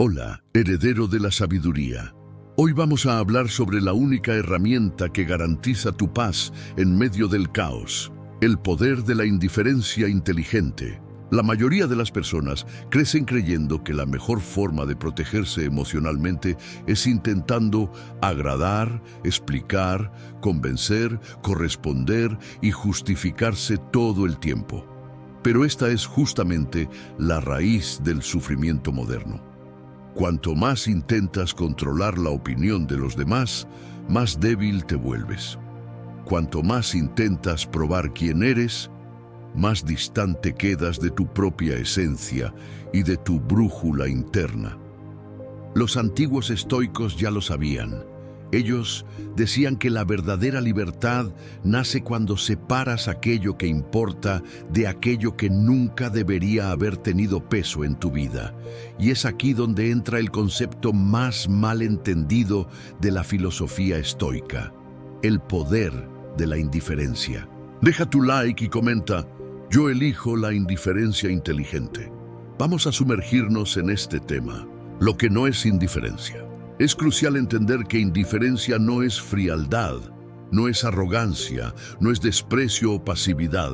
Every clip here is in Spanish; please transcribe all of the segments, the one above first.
Hola, heredero de la sabiduría. Hoy vamos a hablar sobre la única herramienta que garantiza tu paz en medio del caos, el poder de la indiferencia inteligente. La mayoría de las personas crecen creyendo que la mejor forma de protegerse emocionalmente es intentando agradar, explicar, convencer, corresponder y justificarse todo el tiempo. Pero esta es justamente la raíz del sufrimiento moderno. Cuanto más intentas controlar la opinión de los demás, más débil te vuelves. Cuanto más intentas probar quién eres, más distante quedas de tu propia esencia y de tu brújula interna. Los antiguos estoicos ya lo sabían. Ellos decían que la verdadera libertad nace cuando separas aquello que importa de aquello que nunca debería haber tenido peso en tu vida. Y es aquí donde entra el concepto más mal entendido de la filosofía estoica: el poder de la indiferencia. Deja tu like y comenta: yo elijo la indiferencia inteligente. Vamos a sumergirnos en este tema, lo que no es indiferencia. Es crucial entender que indiferencia no es frialdad, no es arrogancia, no es desprecio o pasividad.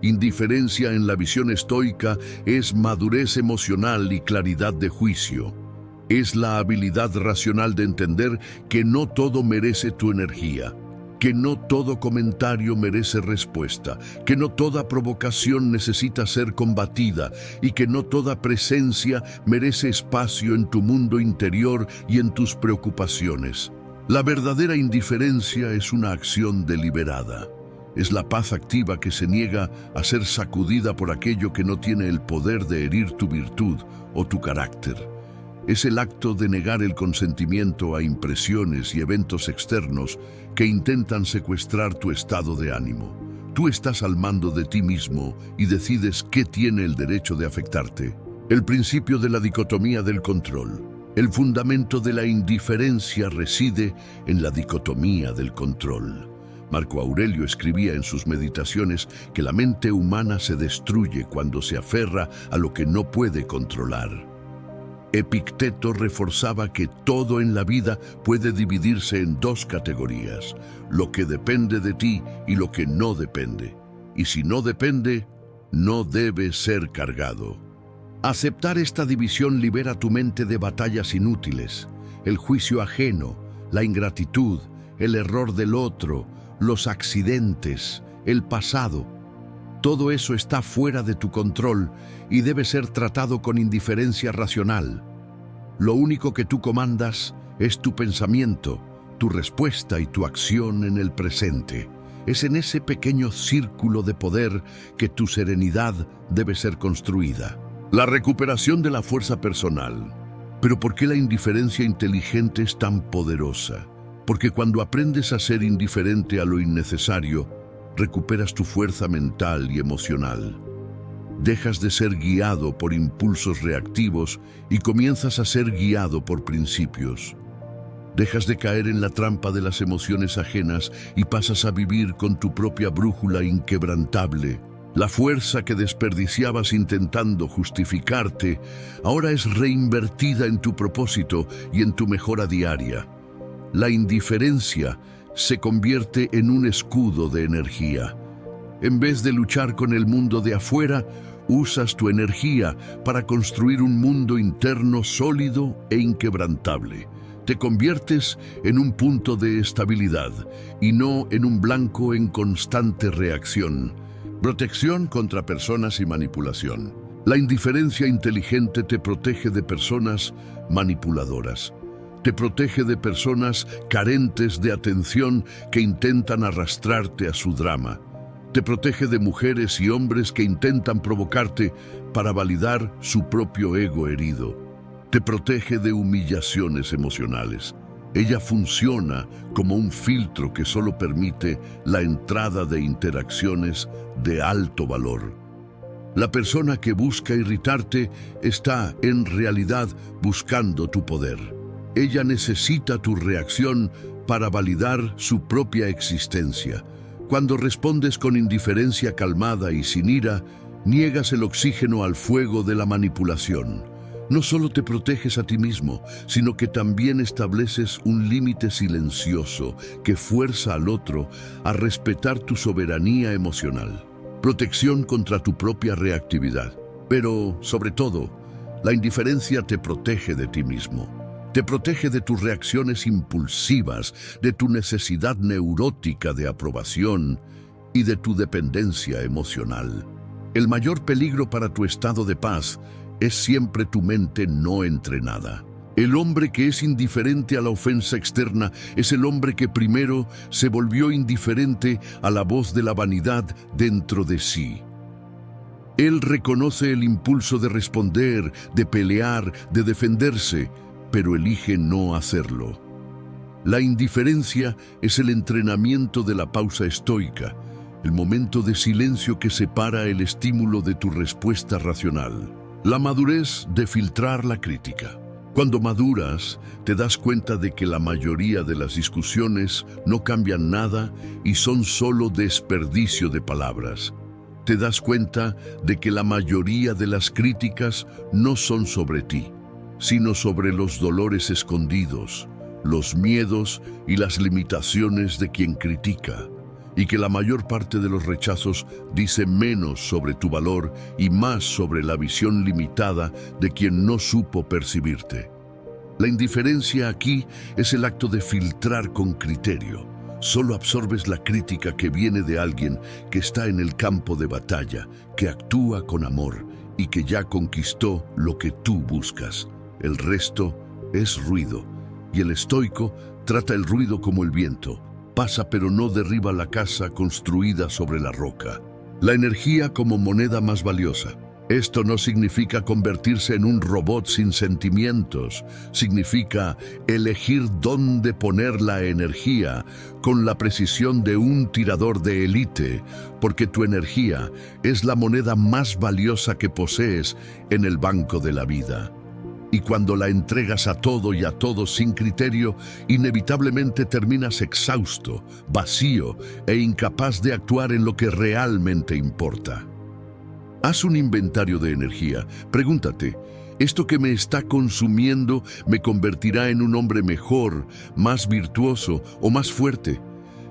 Indiferencia en la visión estoica es madurez emocional y claridad de juicio. Es la habilidad racional de entender que no todo merece tu energía, que no todo comentario merece respuesta, que no toda provocación necesita ser combatida y que no toda presencia merece espacio en tu mundo interior y en tus preocupaciones. La verdadera indiferencia es una acción deliberada. Es la paz activa que se niega a ser sacudida por aquello que no tiene el poder de herir tu virtud o tu carácter. Es el acto de negar el consentimiento a impresiones y eventos externos que intentan secuestrar tu estado de ánimo. Tú estás al mando de ti mismo y decides qué tiene el derecho de afectarte. El principio de la dicotomía del control. El fundamento de la indiferencia reside en la dicotomía del control. Marco Aurelio escribía en sus meditaciones que la mente humana se destruye cuando se aferra a lo que no puede controlar. Epicteto reforzaba que todo en la vida puede dividirse en dos categorías: lo que depende de ti y lo que no depende. Y si no depende, no debe ser cargado. Aceptar esta división libera tu mente de batallas inútiles: el juicio ajeno, la ingratitud, el error del otro, los accidentes, el pasado. Todo eso está fuera de tu control y debe ser tratado con indiferencia racional. Lo único que tú comandas es tu pensamiento, tu respuesta y tu acción en el presente. Es en ese pequeño círculo de poder que tu serenidad debe ser construida. La recuperación de la fuerza personal. ¿Pero por qué la indiferencia inteligente es tan poderosa? Porque cuando aprendes a ser indiferente a lo innecesario, recuperas tu fuerza mental y emocional. Dejas de ser guiado por impulsos reactivos y comienzas a ser guiado por principios. Dejas de caer en la trampa de las emociones ajenas y pasas a vivir con tu propia brújula inquebrantable. La fuerza que desperdiciabas intentando justificarte ahora es reinvertida en tu propósito y en tu mejora diaria. La indiferencia se convierte en un escudo de energía. En vez de luchar con el mundo de afuera, usas tu energía para construir un mundo interno sólido e inquebrantable. Te conviertes en un punto de estabilidad y no en un blanco en constante reacción. Protección contra personas y manipulación. La indiferencia inteligente te protege de personas manipuladoras. Te protege de personas carentes de atención que intentan arrastrarte a su drama. Te protege de mujeres y hombres que intentan provocarte para validar su propio ego herido. Te protege de humillaciones emocionales. Ella funciona como un filtro que solo permite la entrada de interacciones de alto valor. La persona que busca irritarte está en realidad buscando tu poder. Ella necesita tu reacción para validar su propia existencia. Cuando respondes con indiferencia calmada y sin ira, niegas el oxígeno al fuego de la manipulación. No solo te proteges a ti mismo, sino que también estableces un límite silencioso que fuerza al otro a respetar tu soberanía emocional. Protección contra tu propia reactividad. Pero, sobre todo, la indiferencia te protege de ti mismo. Te protege de tus reacciones impulsivas, de tu necesidad neurótica de aprobación y de tu dependencia emocional. El mayor peligro para tu estado de paz es siempre tu mente no entrenada. El hombre que es indiferente a la ofensa externa es el hombre que primero se volvió indiferente a la voz de la vanidad dentro de sí. Él reconoce el impulso de responder, de pelear, de defenderse, pero elige no hacerlo. La indiferencia es el entrenamiento de la pausa estoica, el momento de silencio que separa el estímulo de tu respuesta racional. La madurez de filtrar la crítica. Cuando maduras, te das cuenta de que la mayoría de las discusiones no cambian nada y son solo desperdicio de palabras. Te das cuenta de que la mayoría de las críticas no son sobre ti, sino sobre los dolores escondidos, los miedos y las limitaciones de quien critica, y que la mayor parte de los rechazos dice menos sobre tu valor y más sobre la visión limitada de quien no supo percibirte. La indiferencia aquí es el acto de filtrar con criterio. Solo absorbes la crítica que viene de alguien que está en el campo de batalla, que actúa con amor y que ya conquistó lo que tú buscas. El resto es ruido, y el estoico trata el ruido como el viento. Pasa pero no derriba la casa construida sobre la roca. La energía como moneda más valiosa. Esto no significa convertirse en un robot sin sentimientos. Significa elegir dónde poner la energía con la precisión de un tirador de élite, porque tu energía es la moneda más valiosa que posees en el banco de la vida. Y cuando la entregas a todo y a todos sin criterio, inevitablemente terminas exhausto, vacío e incapaz de actuar en lo que realmente importa. Haz un inventario de energía. Pregúntate, ¿esto que me está consumiendo me convertirá en un hombre mejor, más virtuoso o más fuerte?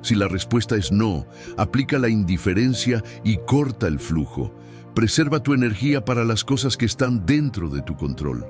Si la respuesta es no, aplica la indiferencia y corta el flujo. Preserva tu energía para las cosas que están dentro de tu control.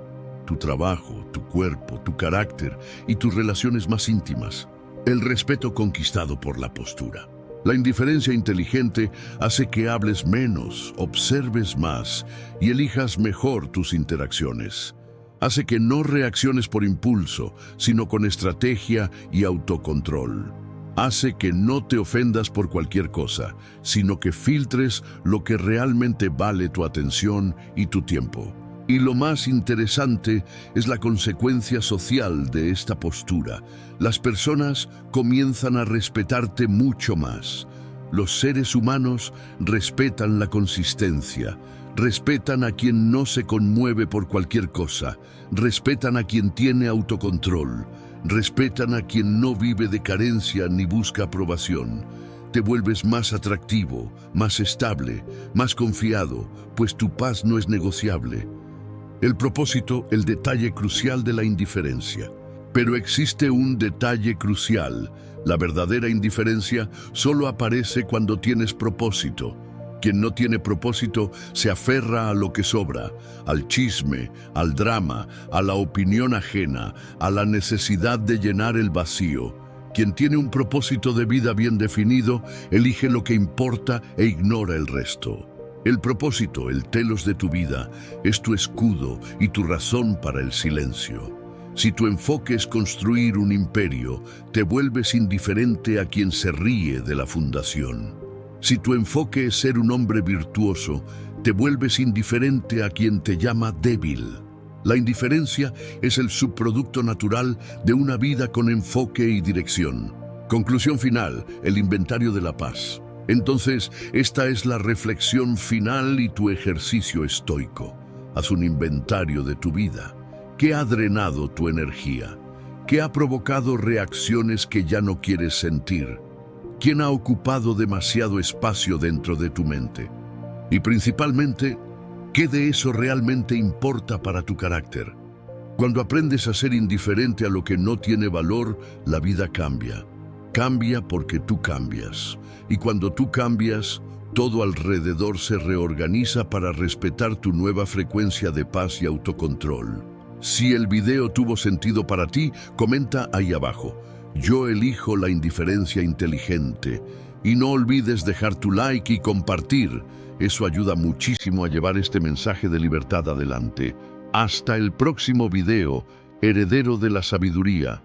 Tu trabajo, tu cuerpo, tu carácter y tus relaciones más íntimas. El respeto conquistado por la postura. La indiferencia inteligente hace que hables menos, observes más y elijas mejor tus interacciones. Hace que no reacciones por impulso, sino con estrategia y autocontrol. Hace que no te ofendas por cualquier cosa, sino que filtres lo que realmente vale tu atención y tu tiempo. Y lo más interesante es la consecuencia social de esta postura. Las personas comienzan a respetarte mucho más. Los seres humanos respetan la consistencia, respetan a quien no se conmueve por cualquier cosa, respetan a quien tiene autocontrol, respetan a quien no vive de carencia ni busca aprobación. Te vuelves más atractivo, más estable, más confiado, pues tu paz no es negociable. El propósito, el detalle crucial de la indiferencia. Pero existe un detalle crucial. La verdadera indiferencia solo aparece cuando tienes propósito. Quien no tiene propósito se aferra a lo que sobra, al chisme, al drama, a la opinión ajena, a la necesidad de llenar el vacío. Quien tiene un propósito de vida bien definido, elige lo que importa e ignora el resto. El propósito, el telos de tu vida, es tu escudo y tu razón para el silencio. Si tu enfoque es construir un imperio, te vuelves indiferente a quien se ríe de la fundación. Si tu enfoque es ser un hombre virtuoso, te vuelves indiferente a quien te llama débil. La indiferencia es el subproducto natural de una vida con enfoque y dirección. Conclusión final, el inventario de la paz. Entonces, esta es la reflexión final y tu ejercicio estoico. Haz un inventario de tu vida. ¿Qué ha drenado tu energía? ¿Qué ha provocado reacciones que ya no quieres sentir? ¿Quién ha ocupado demasiado espacio dentro de tu mente? Y principalmente, ¿Qué de eso realmente importa para tu carácter? Cuando aprendes a ser indiferente a lo que no tiene valor, la vida cambia. Cambia porque tú cambias. Y cuando tú cambias, todo alrededor se reorganiza para respetar tu nueva frecuencia de paz y autocontrol. Si el video tuvo sentido para ti, comenta ahí abajo. Yo elijo la indiferencia inteligente. Y no olvides dejar tu like y compartir. Eso ayuda muchísimo a llevar este mensaje de libertad adelante. Hasta el próximo video, heredero de la sabiduría.